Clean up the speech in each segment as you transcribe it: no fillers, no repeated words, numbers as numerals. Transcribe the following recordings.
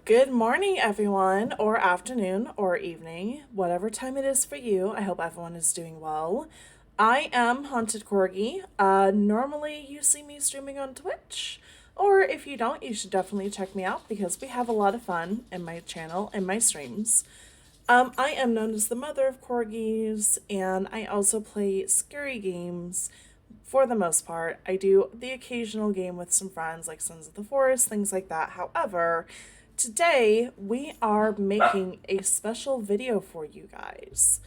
Good morning, everyone, or afternoon, or evening, whatever time it is for you. I hope everyone is doing well. I am Haunted Corgi. Normally, you see me streaming on Twitch, or if you don't, you should definitely check me out because we have a lot of fun in my channel and my streams. I am known as the mother of corgis, and I also play scary games for the most part. I do the occasional game with some friends like Sons of the Forest, things like that. However, today we are making a special video for you guys.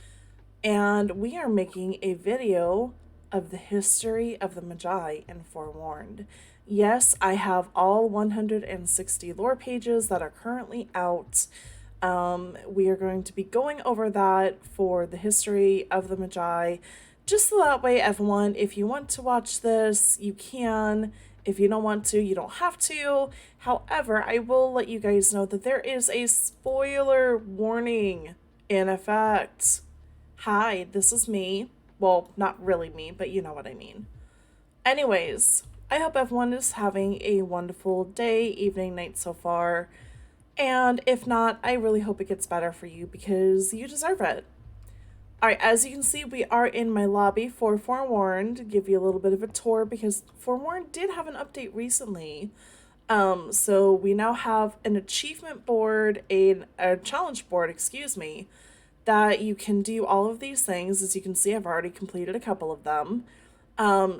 And we are making a video of the history of the Mejai in Forewarned. Yes, I have all 160 lore pages that are currently out. We are going to be going over that for the history of the Mejai. Just so that way, everyone, if you want to watch this, you can. If you don't want to, you don't have to. However, I will let you guys know that there is a spoiler warning in effect. Hi, this is me. Well, not really me, but you know what I mean. Anyways, I hope everyone is having a wonderful day, evening, night so far. And if not, I really hope it gets better for you because you deserve it. Alright, as you can see, we are in my lobby for Forewarned. Give you a little bit of a tour because Forewarned did have an update recently. So we now have an achievement board, a challenge board, excuse me, that you can do all of these things. As you can see, I've already completed a couple of them.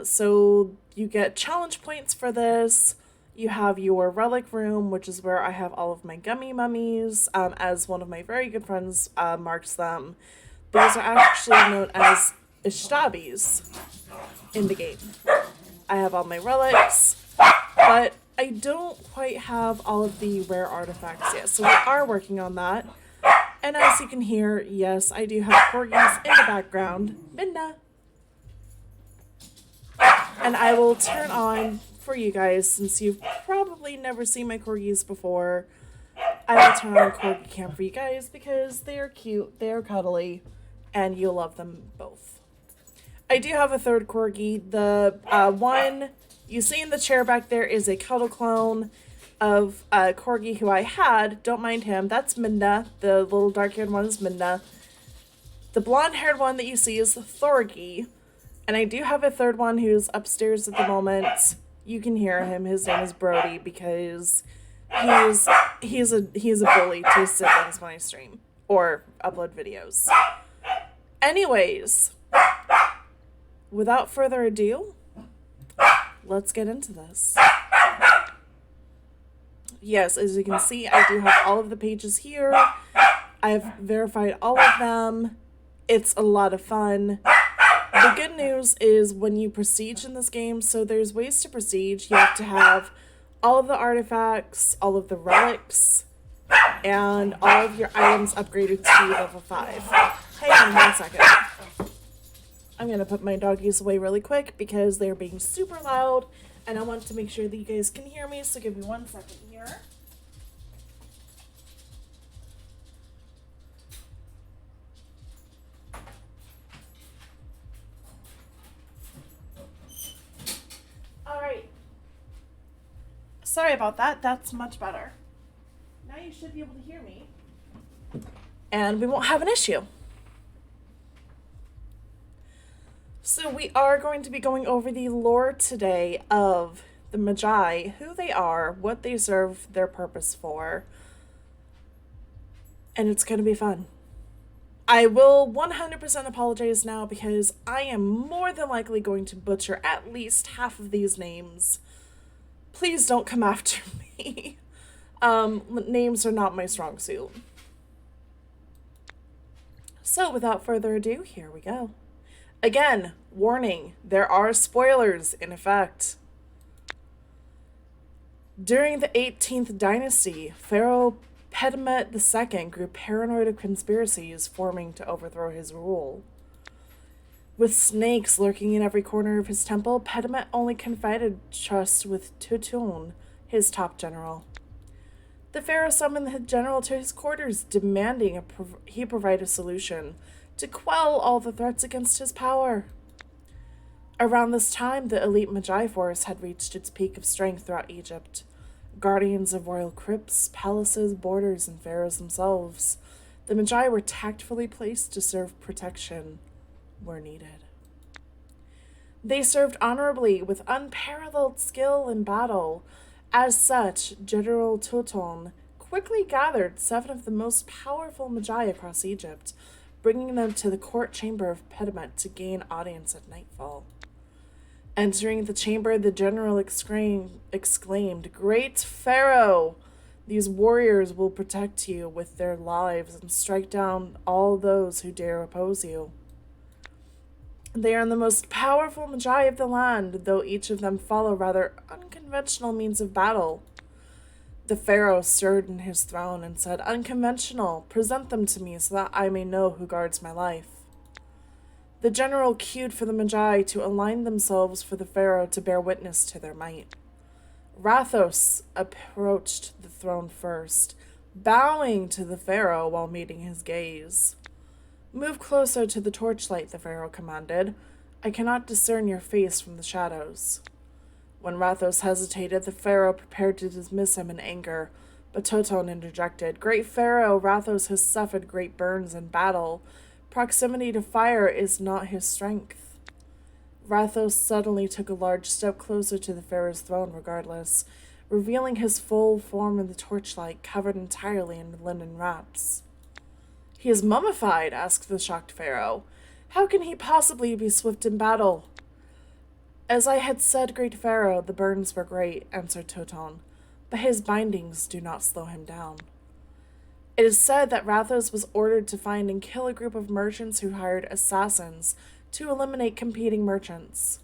So you get challenge points for this. You have your relic room, which is where I have all of my gummy mummies, as one of my very good friends marks them. Those are actually known as ishtabis in the game. I have all my relics, but I don't quite have all of the rare artifacts yet, so we are working on that. And as you can hear, yes, I do have corgis in the background. Minna! And I will turn on for you guys, since you've probably never seen my corgis before. I will turn on corgi cam for you guys because they are cute, they are cuddly, and you'll love them both. I do have a third corgi. The one you see in the chair back there is a cuddle clone of corgi who I had. Don't mind him. That's Minna. The little dark-haired one is Minna. The blonde-haired one that you see is Thorgy. And I do have a third one who's upstairs at the moment. You can hear him. His name is Brody because he's a bully to his siblings when I stream or upload videos. Anyways, without further ado, let's get into this. Yes, as you can see, I do have all of the pages here. I've verified all of them. It's a lot of fun. The good news is when you prestige in this game, so there's ways to prestige. You have to have all of the artifacts, all of the relics, and all of your items upgraded to level 5. Hang on 1 second. I'm going to put my doggies away really quick because they're being super loud, and I want to make sure that you guys can hear me, so give me 1 second here. Alright. Sorry about that. That's much better. Now you should be able to hear me. And we won't have an issue. So we are going to be going over the lore today of the Mejai, who they are, what they serve their purpose for, and it's going to be fun. I will 100% apologize now because I am more than likely going to butcher at least half of these names. Please don't come after me. Names are not my strong suit. So without further ado, here we go. Again, warning, there are spoilers in effect. During the 18th dynasty, Pharaoh Pedimet II grew paranoid of conspiracies forming to overthrow his rule. With snakes lurking in every corner of his temple, Pedimet only confided trust with Tutun, his top general. The pharaoh summoned the general to his quarters, demanding he provide a solution to quell all the threats against his power. Around this time, the elite Mejai force had reached its peak of strength throughout Egypt. Guardians of royal crypts, palaces, borders, and pharaohs themselves, the Mejai were tactfully placed to serve protection where needed. They served honorably with unparalleled skill in battle. As such, General Toton quickly gathered 7 of the most powerful Magi across Egypt, bringing them to the court chamber of Pediment to gain audience at nightfall. Entering the chamber, the general exclaimed, "Great Pharaoh! These warriors will protect you with their lives and strike down all those who dare oppose you. They are the most powerful Magi of the land, though each of them follow rather unconventional means of battle." The pharaoh stirred in his throne and said, "Unconventional, present them to me so that I may know who guards my life." The general cued for the Magi to align themselves for the pharaoh to bear witness to their might. Rathos approached the throne first, bowing to the pharaoh while meeting his gaze. "Move closer to the torchlight," the pharaoh commanded. "I cannot discern your face from the shadows." When Rathos hesitated, the pharaoh prepared to dismiss him in anger, but Toton interjected, "Great pharaoh, Rathos has suffered great burns in battle. Proximity to fire is not his strength." Rathos suddenly took a large step closer to the pharaoh's throne regardless, revealing his full form in the torchlight, covered entirely in linen wraps. "He is mummified?" asked the shocked pharaoh. "How can he possibly be swift in battle?" "As I had said, great pharaoh, the burns were great," answered Toton, "but his bindings do not slow him down." It is said that Rathos was ordered to find and kill a group of merchants who hired assassins to eliminate competing merchants.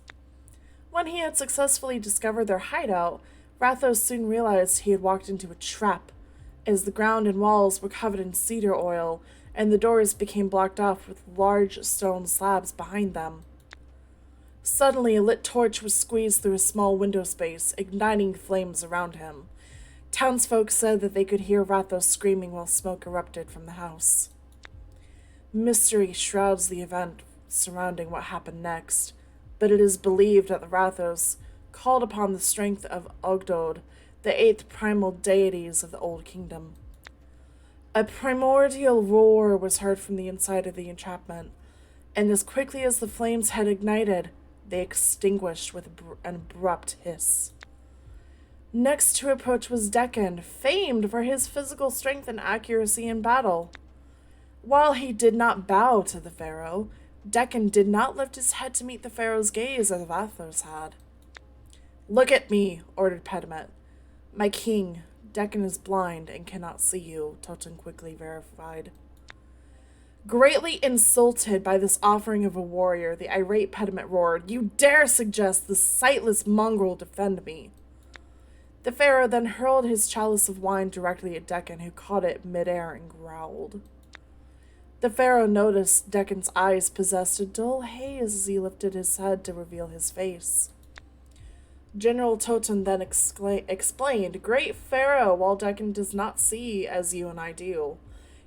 When he had successfully discovered their hideout, Rathos soon realized he had walked into a trap, as the ground and walls were covered in cedar oil, and the doors became blocked off with large stone slabs behind them. Suddenly, a lit torch was squeezed through a small window space, igniting flames around him. Townsfolk said that they could hear Rathos screaming while smoke erupted from the house. Mystery shrouds the event surrounding what happened next, but it is believed that the Rathos called upon the strength of Ogdod, the 8th primal deities of the Old Kingdom. A primordial roar was heard from the inside of the enchantment, and as quickly as the flames had ignited, they extinguished with an abrupt hiss. Next to approach was Deccan, famed for his physical strength and accuracy in battle. While he did not bow to the pharaoh, Deccan did not lift his head to meet the pharaoh's gaze as Rathos had. "Look at me," ordered Pediment. "My king, Deccan is blind and cannot see you," Toton quickly verified. Greatly insulted by this offering of a warrior, the irate Pediment roared, "You dare suggest this sightless mongrel defend me!" The pharaoh then hurled his chalice of wine directly at Deccan, who caught it midair and growled. The pharaoh noticed Deccan's eyes possessed a dull haze as he lifted his head to reveal his face. General Toton then explained, "Great pharaoh, while Deccan does not see as you and I do,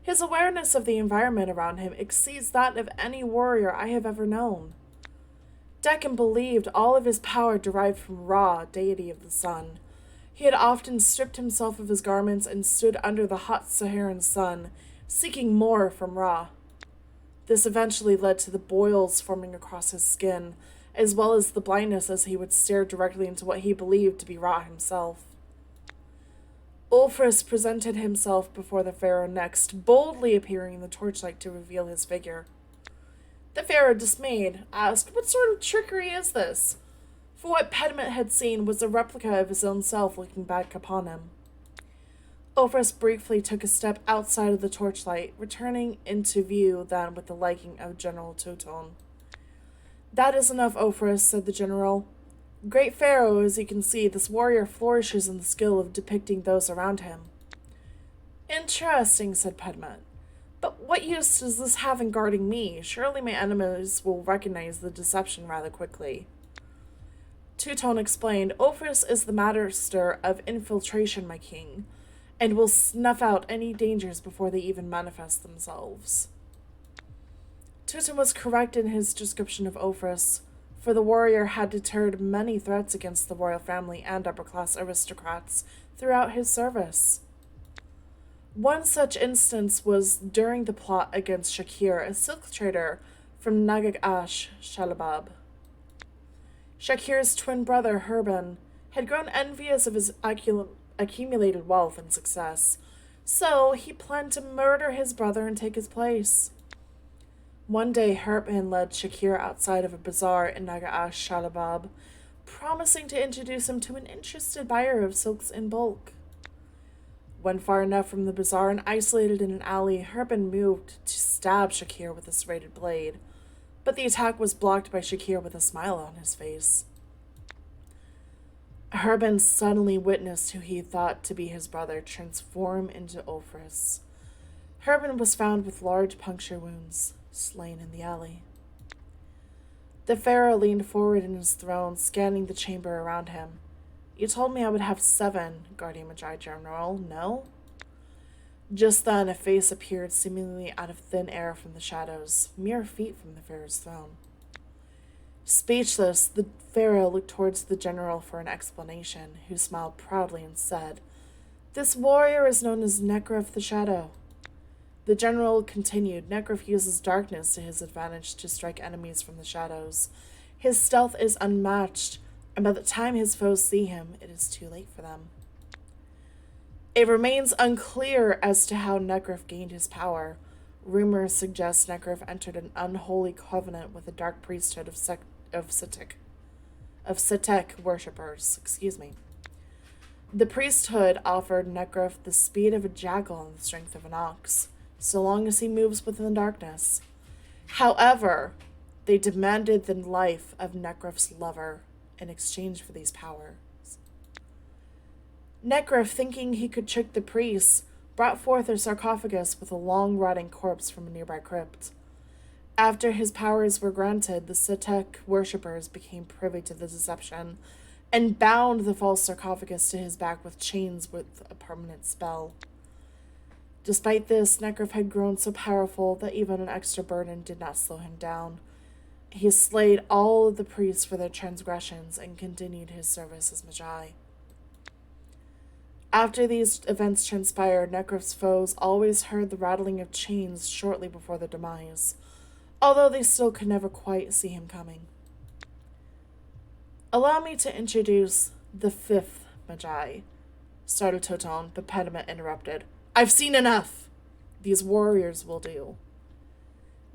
his awareness of the environment around him exceeds that of any warrior I have ever known. Deccan believed all of his power derived from Ra, deity of the sun. He had often stripped himself of his garments and stood under the hot Saharan sun, seeking more from Ra. This eventually led to the boils forming across his skin, as well as the blindness as he would stare directly into what he believed to be Ra himself." Ulfris presented himself before the pharaoh next, boldly appearing in the torchlight to reveal his figure. The pharaoh, dismayed, asked, "What sort of trickery is this?" For what Pediment had seen was a replica of his own self looking back upon him. Ulfris briefly took a step outside of the torchlight, returning into view then with the liking of General Toton. "That is enough, Ulfris," said the general. "Great pharaoh, as you can see, this warrior flourishes in the skill of depicting those around him." "Interesting," said Pediment. "But what use does this have in guarding me? Surely my enemies will recognize the deception rather quickly." Toton explained, "Ulfris is the master of infiltration, my king, and will snuff out any dangers before they even manifest themselves." Toton was correct in his description of Ulfris. for the warrior had deterred many threats against the royal family and upper-class aristocrats throughout his service. One such instance was during the plot against Shakir, a silk trader from Nagash Shalabab. Shakir's twin brother, Herban, had grown envious of his accumulated wealth and success, so he planned to murder his brother and take his place. One day, Herban led Shakir outside of a bazaar in Nagash Shalabab, promising to introduce him to an interested buyer of silks in bulk. When far enough from the bazaar and isolated in an alley, Herban moved to stab Shakir with a serrated blade, but the attack was blocked by Shakir with a smile on his face. Herban suddenly witnessed who he thought to be his brother transform into Ophrys. Herban was found with large puncture wounds, slain in the alley. The pharaoh leaned forward in his throne, scanning the chamber around him. You told me I would have 7, Guardian Mejai General, no? Just then, a face appeared seemingly out of thin air from the shadows, mere feet from the pharaoh's throne. Speechless, the pharaoh looked towards the general for an explanation, who smiled proudly and said, "This warrior is known as Nekref the Shadow." The general continued, "Nekref uses darkness to his advantage to strike enemies from the shadows. His stealth is unmatched, and by the time his foes see him, it is too late for them. It remains unclear as to how Nekref gained his power. Rumors suggest Nekref entered an unholy covenant with the dark priesthood of Setek worshippers. The priesthood offered Nekref the speed of a jackal and the strength of an ox, so long as he moves within the darkness. However, they demanded the life of Nekref's lover in exchange for these powers. Nekref, thinking he could trick the priests, brought forth a sarcophagus with a long rotting corpse from a nearby crypt. After his powers were granted, the Setek worshippers became privy to the deception and bound the false sarcophagus to his back with chains with a permanent spell. Despite this, Nekref had grown so powerful that even an extra burden did not slow him down. He slayed all of the priests for their transgressions and continued his service as Mejai. After these events transpired, Nekref's foes always heard the rattling of chains shortly before their demise, although they still could never quite see him coming. "Allow me to introduce the 5th Mejai," started Toton, but Pediment interrupted. "I've seen enough! These warriors will do."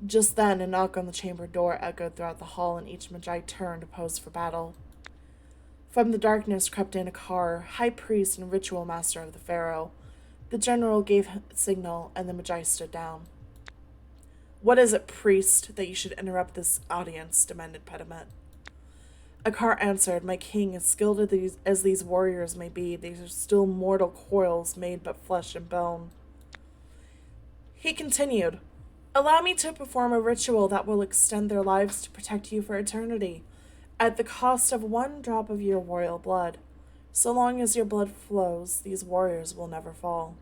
Just then, a knock on the chamber door echoed throughout the hall, and each Mejai turned, posed for battle. From the darkness crept in a Akar, high priest and ritual master of the pharaoh. The general gave a signal, and the Mejai stood down. "What is it, priest, that you should interrupt this audience?" demanded Pediment. Akar answered, "My king, as skilled as these warriors may be, these are still mortal coils made but flesh and bone." He continued, "Allow me to perform a ritual that will extend their lives to protect you for eternity, at the cost of 1 drop of your royal blood. So long as your blood flows, these warriors will never fall."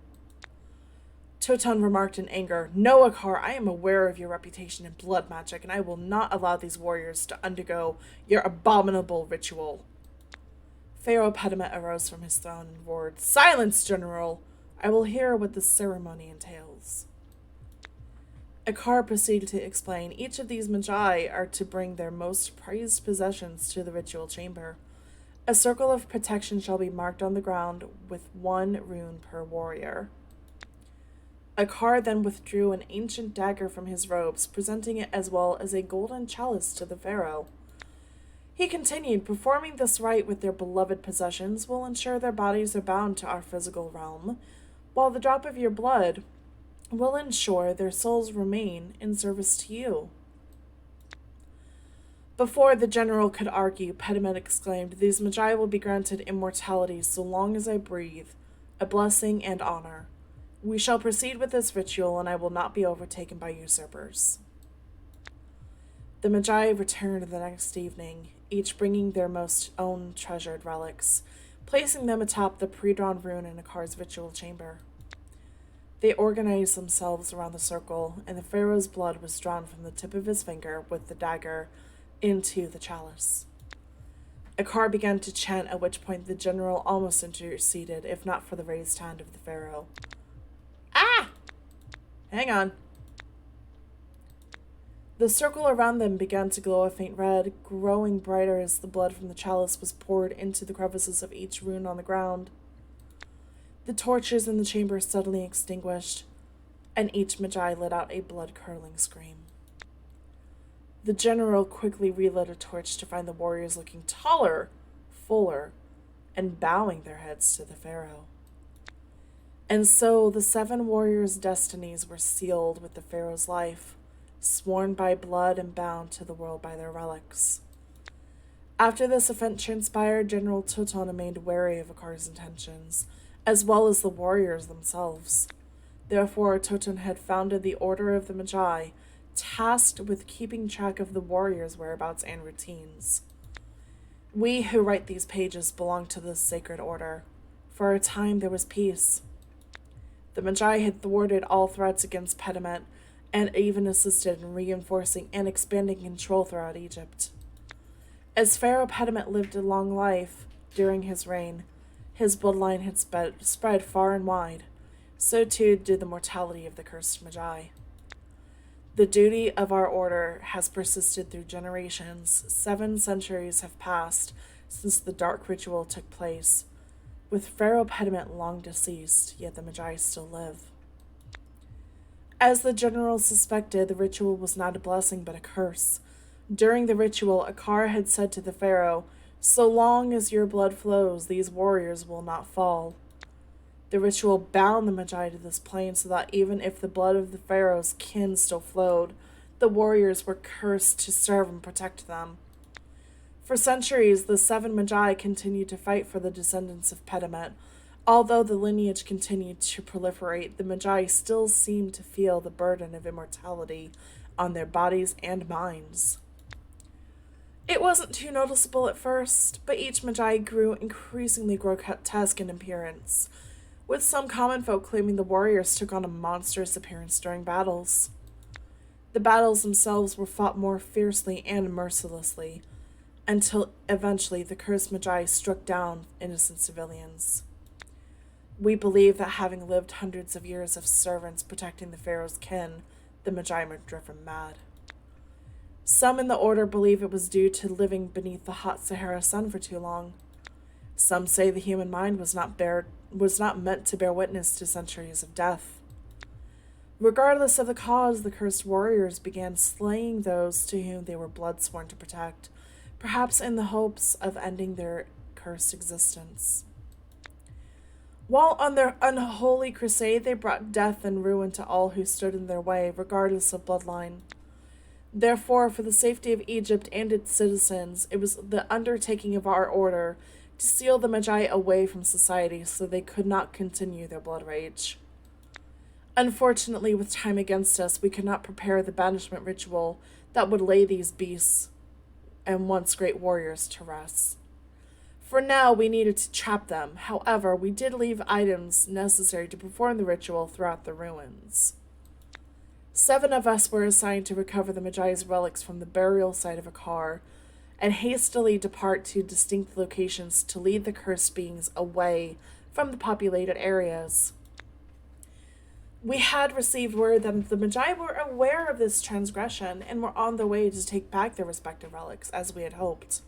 Toton remarked in anger, "No, Akar, I am aware of your reputation in blood magic, and I will not allow these warriors to undergo your abominable ritual." Pharaoh Pediment arose from his throne and roared, "Silence, General! I will hear what this ceremony entails." Akar proceeded to explain, "Each of these Mejai are to bring their most prized possessions to the ritual chamber. A circle of protection shall be marked on the ground with 1 rune per warrior." Akar then withdrew an ancient dagger from his robes, presenting it as well as a golden chalice to the pharaoh. He continued, "Performing this rite with their beloved possessions will ensure their bodies are bound to our physical realm, while the drop of your blood will ensure their souls remain in service to you." Before the general could argue, Pediment exclaimed, "These Mejai will be granted immortality so long as I breathe, a blessing and honor. We shall proceed with this ritual, and I will not be overtaken by usurpers." The Mejai returned the next evening, each bringing their most own treasured relics, placing them atop the pre-drawn rune in Akar's ritual chamber. They organized themselves around the circle, and the pharaoh's blood was drawn from the tip of his finger with the dagger into the chalice. A car began to chant, at which point the general almost interceded, if not for the raised hand of the pharaoh. Ah! Hang on. The circle around them began to glow a faint red, growing brighter as the blood from the chalice was poured into the crevices of each rune on the ground. The torches in the chamber suddenly extinguished, and each Mejai let out a blood-curdling scream. The general quickly relit a torch to find the warriors looking taller, fuller, and bowing their heads to the pharaoh. And so the 7 warriors' destinies were sealed with the pharaoh's life, sworn by blood and bound to the world by their relics. After this event transpired, General Toton remained wary of Akar's intentions, as well as the warriors themselves. Therefore, Toton had founded the Order of the Mejai, tasked with keeping track of the warriors' whereabouts and routines. We who write these pages belong to this sacred order. For a time there was peace. The Mejai had thwarted all threats against Pediment, and even assisted in reinforcing and expanding control throughout Egypt. As Pharaoh Pediment lived a long life during his reign, his bloodline had spread far and wide. So too did the mortality of the cursed Mejai. The duty of our order has persisted through generations. 7 centuries have passed since the dark ritual took place. With Pharaoh Pediment long deceased, yet the Mejai still live. As the general suspected, the ritual was not a blessing but a curse. During the ritual, Akar had said to the pharaoh, "So long as your blood flows, these warriors will not fall." The ritual bound the Mejai to this plane so that even if the blood of the pharaoh's kin still flowed, the warriors were cursed to serve and protect them. For centuries, the 7 Mejai continued to fight for the descendants of Pediment. Although the lineage continued to proliferate, the Mejai still seemed to feel the burden of immortality on their bodies and minds. It wasn't too noticeable at first, but each Mejai grew increasingly grotesque in appearance, with some common folk claiming the warriors took on a monstrous appearance during battles. The battles themselves were fought more fiercely and mercilessly, until eventually the cursed Mejai struck down innocent civilians. We believe that having lived hundreds of years of servants protecting the pharaoh's kin, the Mejai were driven mad. Some in the order believe it was due to living beneath the hot Sahara sun for too long. Some say the human mind was not meant to bear witness to centuries of death. Regardless of the cause, the cursed warriors began slaying those to whom they were blood-sworn to protect, perhaps in the hopes of ending their cursed existence. While on their unholy crusade, they brought death and ruin to all who stood in their way, regardless of bloodline. Therefore, for the safety of Egypt and its citizens, it was the undertaking of our order to seal the Mejai away from society so they could not continue their blood rage. Unfortunately, with time against us, we could not prepare the banishment ritual that would lay these beasts and once great warriors to rest. For now, we needed to trap them. However, we did leave items necessary to perform the ritual throughout the ruins. 7 of us were assigned to recover the Mejai's relics from the burial site of Akar, and hastily depart to distinct locations to lead the cursed beings away from the populated areas. We had received word that the Mejai were aware of this transgression and were on their way to take back their respective relics, as we had hoped.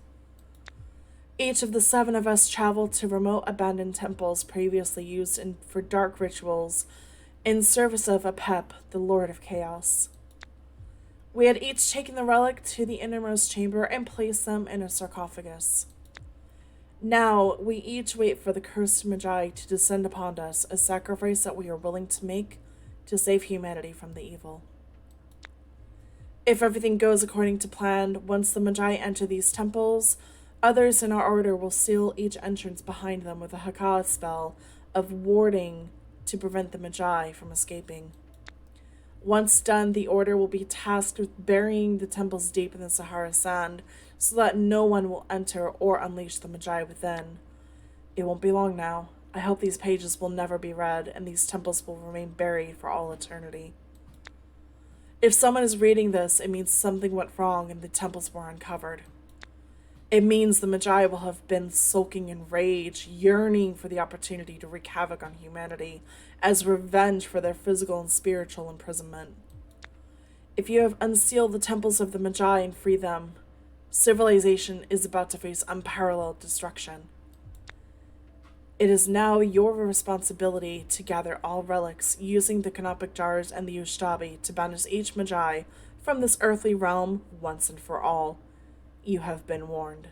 Each of the 7 of us traveled to remote abandoned temples previously used for dark rituals in service of Apep, the Lord of Chaos. We had each taken the relic to the innermost chamber and placed them in a sarcophagus. Now, we each wait for the cursed Mejai to descend upon us, a sacrifice that we are willing to make to save humanity from the evil. If everything goes according to plan, once the Mejai enter these temples, others in our order will seal each entrance behind them with a Hakah spell of warding to prevent the Mejai from escaping. Once done, the order will be tasked with burying the temples deep in the Sahara sand so that no one will enter or unleash the Mejai within. It won't be long now. I hope these pages will never be read and these temples will remain buried for all eternity. If someone is reading this, it means something went wrong and the temples were uncovered. It means the Magi will have been sulking in rage, yearning for the opportunity to wreak havoc on humanity as revenge for their physical and spiritual imprisonment. If you have unsealed the temples of the Magi and free them, civilization is about to face unparalleled destruction. It is now your responsibility to gather all relics using the canopic jars and the Ustabi to banish each Magi from this earthly realm once and for all. You have been warned.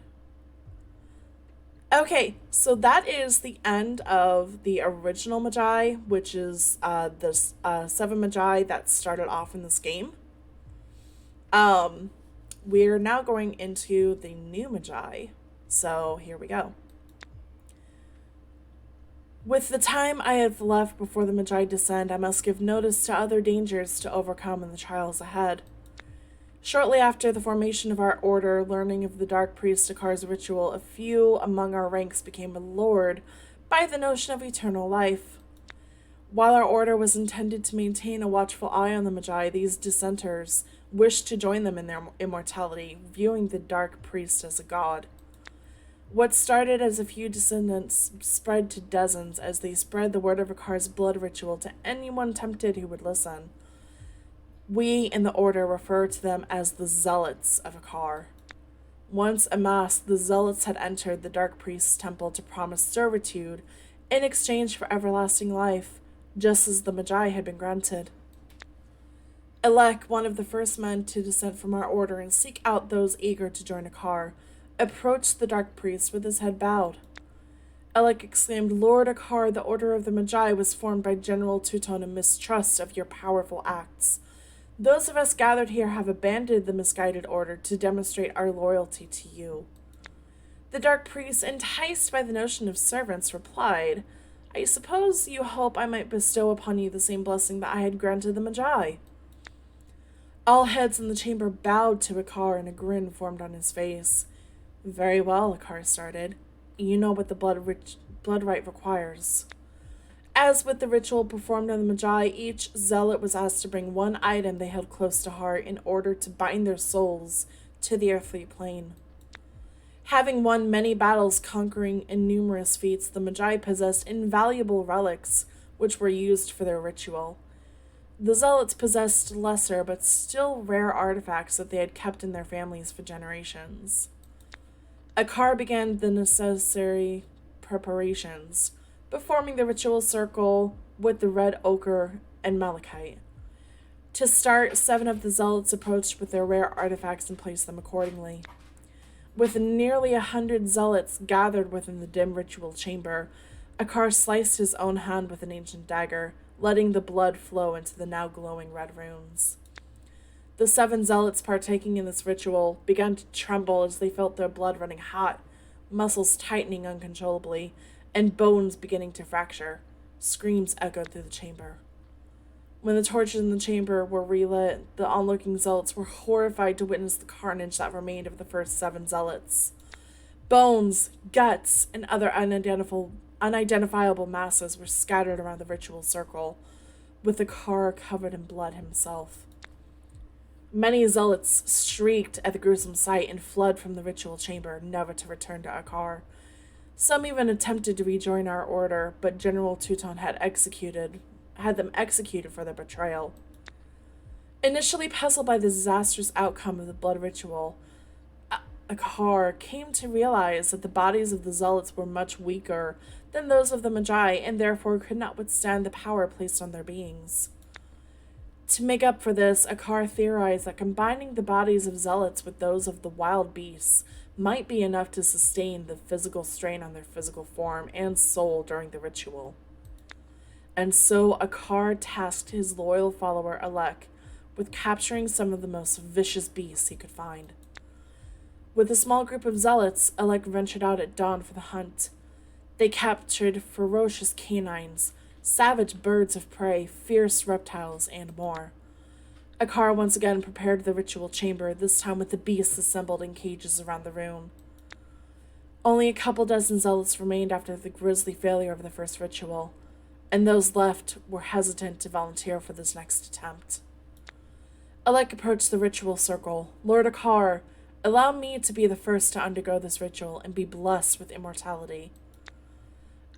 Okay, so that is the end of the original Magi, which is the 7 Magi that started off in this game. We're now going into the new Magi. So here we go. With the time I have left before the Magi descend, I must give notice to other dangers to overcome in the trials ahead. Shortly after the formation of our order, learning of the Dark Priest Akar's ritual, a few among our ranks became allured by the notion of eternal life. While our order was intended to maintain a watchful eye on the Magi, these dissenters wished to join them in their immortality, viewing the Dark Priest as a god. What started as a few descendants spread to dozens as they spread the word of Akar's blood ritual to anyone tempted who would listen. We in the order refer to them as the Zealots of Akar. Once amassed, the Zealots had entered the Dark Priest's temple to promise servitude in exchange for everlasting life, just as the Magi had been granted. Elek, one of the first men to dissent from our order and seek out those eager to join Akar, approached the Dark Priest with his head bowed. Elek exclaimed, "Lord Akar, the Order of the Magi was formed by General Teuton in mistrust of your powerful acts. Those of us gathered here have abandoned the misguided order to demonstrate our loyalty to you." The Dark Priest, enticed by the notion of servants, replied, "I suppose you hope I might bestow upon you the same blessing that I had granted the Magi." All heads in the chamber bowed to Akar and a grin formed on his face. "Very well," Akar started. "You know what the blood rite requires." As with the ritual performed on the Magi, each zealot was asked to bring one item they held close to heart in order to bind their souls to the earthly plane. Having won many battles conquering numerous feats, the Magi possessed invaluable relics which were used for their ritual. The zealots possessed lesser but still rare artifacts that they had kept in their families for generations. Akar began the necessary preparations, performing the ritual circle with the red ochre and malachite. To start, 7 of the zealots approached with their rare artifacts and placed them accordingly. With nearly 100 zealots gathered within the dim ritual chamber, Akar sliced his own hand with an ancient dagger, letting the blood flow into the now glowing red runes. The 7 zealots partaking in this ritual began to tremble as they felt their blood running hot, muscles tightening uncontrollably, and bones beginning to fracture. Screams echoed through the chamber. When the torches in the chamber were relit, the onlooking zealots were horrified to witness the carnage that remained of the first 7 zealots. Bones, guts, and other unidentifiable masses were scattered around the ritual circle, with the Akar covered in blood himself. Many zealots shrieked at the gruesome sight and fled from the ritual chamber, never to return to Akar. Some even attempted to rejoin our order, but General Teuton had them executed for their betrayal. Initially puzzled by the disastrous outcome of the blood ritual, Akar came to realize that the bodies of the zealots were much weaker than those of the Magi, and therefore could not withstand the power placed on their beings. To make up for this, Akar theorized that combining the bodies of zealots with those of the wild beasts might be enough to sustain the physical strain on their physical form and soul during the ritual. And so Akar tasked his loyal follower Elek with capturing some of the most vicious beasts he could find. With a small group of zealots, Elek ventured out at dawn for the hunt. They captured ferocious canines, savage birds of prey, fierce reptiles, and more. Akar once again prepared the ritual chamber, this time with the beasts assembled in cages around the room. Only a couple dozen zealots remained after the grisly failure of the first ritual, and those left were hesitant to volunteer for this next attempt. Alec approached the ritual circle. Lord Akar, allow me to be the first to undergo this ritual and be blessed with immortality.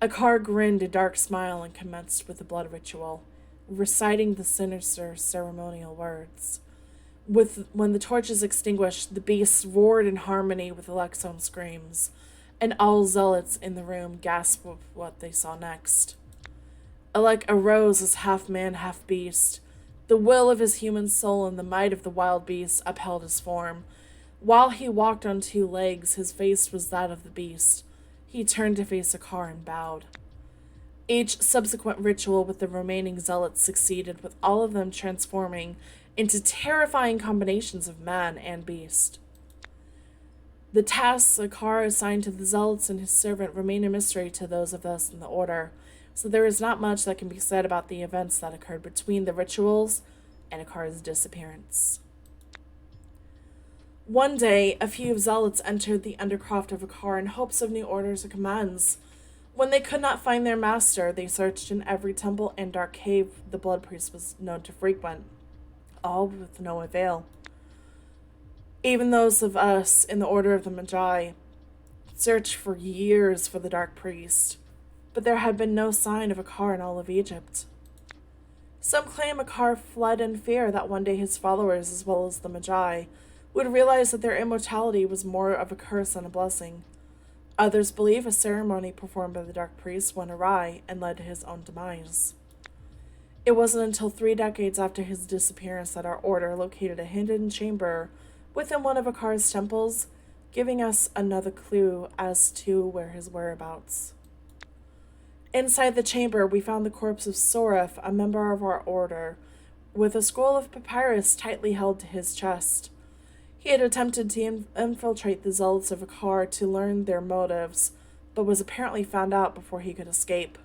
Akar grinned a dark smile and commenced with the blood ritual, reciting the sinister ceremonial words. When the torches extinguished, the beasts roared in harmony with Alec's own screams, and all zealots in the room gasped with what they saw next. Alec arose as half man, half beast. The will of his human soul and the might of the wild beast upheld his form. While he walked on two legs, his face was that of the beast. He turned to face Akar and bowed. Each subsequent ritual with the remaining zealots succeeded, with all of them transforming into terrifying combinations of man and beast. The tasks Akar assigned to the zealots and his servant remain a mystery to those of us in the Order, so there is not much that can be said about the events that occurred between the rituals and Akar's disappearance. One day, a few zealots entered the undercroft of Akar in hopes of new orders or commands. When they could not find their master, they searched in every temple and dark cave the blood priest was known to frequent, all with no avail. Even those of us in the Order of the Mejai searched for years for the dark priest, but there had been no sign of Akar in all of Egypt. Some claim Akar fled in fear that one day his followers, as well as the Mejai, would realize that their immortality was more of a curse than a blessing. Others believe a ceremony performed by the Dark Priest went awry and led to his own demise. It wasn't until 3 decades after his disappearance that our order located a hidden chamber within one of Akar's temples, giving us another clue as to where his whereabouts. Inside the chamber, we found the corpse of Sorif, a member of our order, with a scroll of papyrus tightly held to his chest. He had attempted to infiltrate the zealots of Akar to learn their motives, but was apparently found out before he could escape.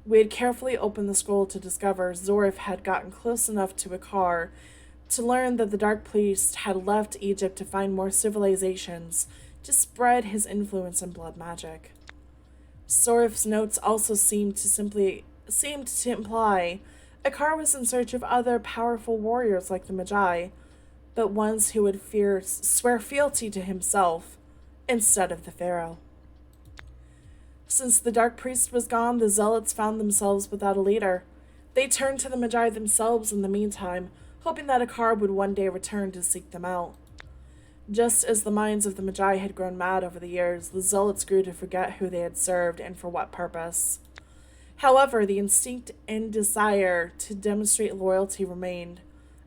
We had carefully opened the scroll to discover Zorif had gotten close enough to Akar to learn that the Dark Priest had left Egypt to find more civilizations to spread his influence in blood magic. Zorif's notes also seemed to imply Akar was in search of other powerful warriors like the Mejai, but ones who would swear fealty to himself instead of the Pharaoh. Since the Dark Priest was gone, the Zealots found themselves without a leader. They turned to the Mejai themselves in the meantime, hoping that Akar would one day return to seek them out. Just as the minds of the Mejai had grown mad over the years, the Zealots grew to forget who they had served and for what purpose. However, the instinct and desire to demonstrate loyalty remained,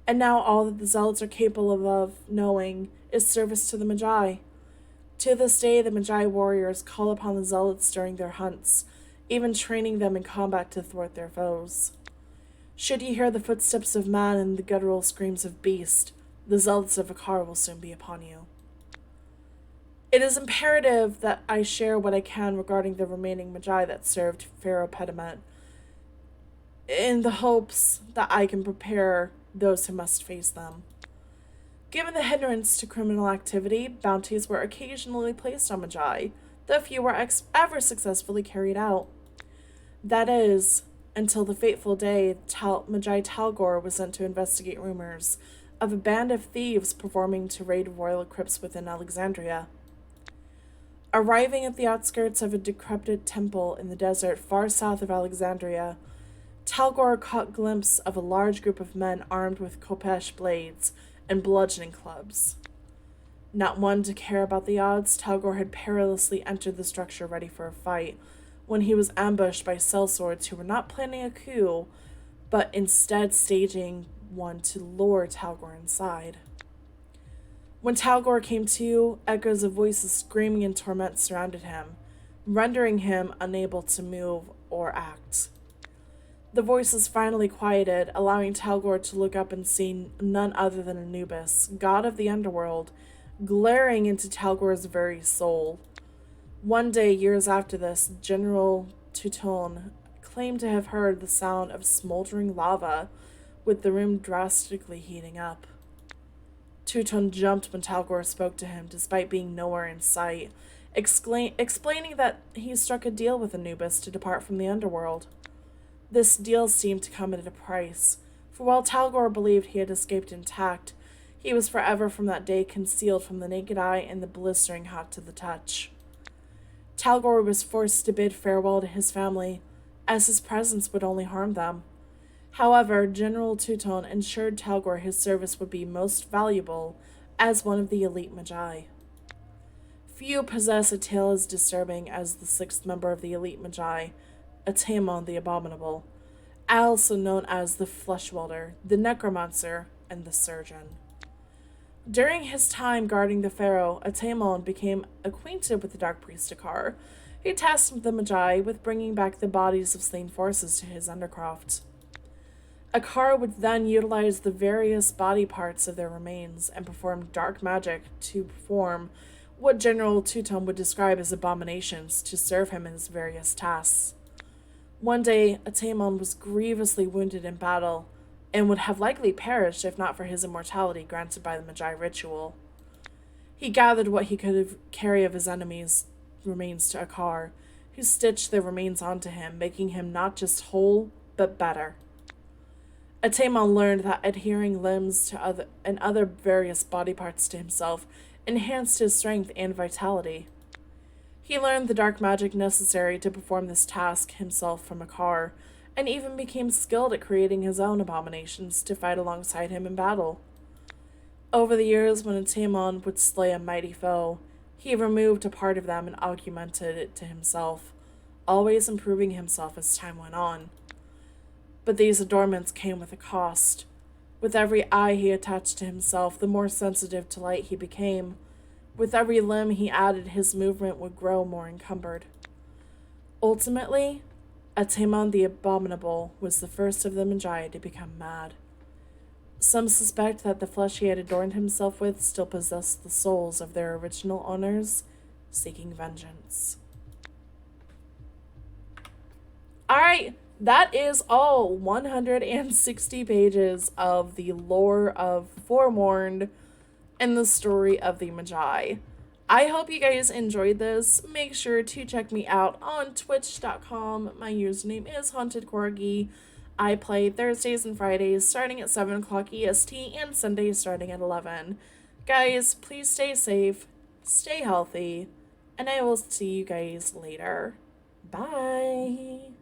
and now all that the Zealots are capable of knowing is service to the Mejai. To this day, the Mejai warriors call upon the Zealots during their hunts, even training them in combat to thwart their foes. Should you hear the footsteps of man and the guttural screams of beast, the Zealots of Akar will soon be upon you. It is imperative that I share what I can regarding the remaining Mejai that served Pharaoh Pediment, in the hopes that I can prepare those who must face them. Given the hindrance to criminal activity, bounties were occasionally placed on Mejai, though few were ever successfully carried out. That is, until the fateful day Mejai Talgor was sent to investigate rumors of a band of thieves performing to raid royal crypts within Alexandria. Arriving at the outskirts of a decrepit temple in the desert far south of Alexandria, Talgor caught a glimpse of a large group of men armed with khopesh blades and bludgeoning clubs. Not one to care about the odds, Talgor had perilously entered the structure ready for a fight when he was ambushed by sellswords who were not planning a coup, but instead staging one to lure Talgor inside. When Talgor came to, echoes of voices screaming in torment surrounded him, rendering him unable to move or act. The voices finally quieted, allowing Talgor to look up and see none other than Anubis, god of the underworld, glaring into Talgor's very soul. One day, years after this, General Teuton claimed to have heard the sound of smoldering lava, with the room drastically heating up. Teuton jumped when Talgor spoke to him, despite being nowhere in sight, explaining that he struck a deal with Anubis to depart from the underworld. This deal seemed to come at a price, For while Talgor believed he had escaped intact, he was forever from that day concealed from the naked eye and the blistering hot to the touch. Talgor was forced to bid farewell to his family, as his presence would only harm them. However, General Teuton ensured Talgor his service would be most valuable as one of the elite Mejai. Few possess a tale as disturbing as the sixth member of the elite Mejai, Atamon the Abominable, also known as the Flesh Welder, the Necromancer, and the Surgeon. During his time guarding the pharaoh, Atamon became acquainted with the Dark Priest Akar, who tasked the Magi with bringing back the bodies of slain forces to his undercroft. Akar would then utilize the various body parts of their remains and perform dark magic to perform what General Teuton would describe as abominations to serve him in his various tasks. One day, Atamon was grievously wounded in battle and would have likely perished if not for his immortality granted by the Magi ritual. He gathered what he could carry of his enemies' remains to Akar, who stitched their remains onto him, making him not just whole, but better. Atamon learned that adhering limbs to other various body parts to himself enhanced his strength and vitality. He learned the dark magic necessary to perform this task himself from Akar, and even became skilled at creating his own abominations to fight alongside him in battle. Over the years, when Atamon would slay a mighty foe, he removed a part of them and augmented it to himself, always improving himself as time went on. But these adornments came with a cost. With every eye he attached to himself, the more sensitive to light he became. With every limb he added, his movement would grow more encumbered. Ultimately, Atamon the Abominable was the first of the Magi to become mad. Some suspect that the flesh he had adorned himself with still possessed the souls of their original owners, seeking vengeance. Alright, that is all 160 pages of the lore of Forewarned and the story of the Magi. I hope you guys enjoyed this. Make sure to check me out on twitch.com. My username is Haunted Corgi. I play Thursdays and Fridays starting at 7 o'clock EST and Sundays starting at 11. Guys, please stay safe, stay healthy, and I will see you guys later. Bye!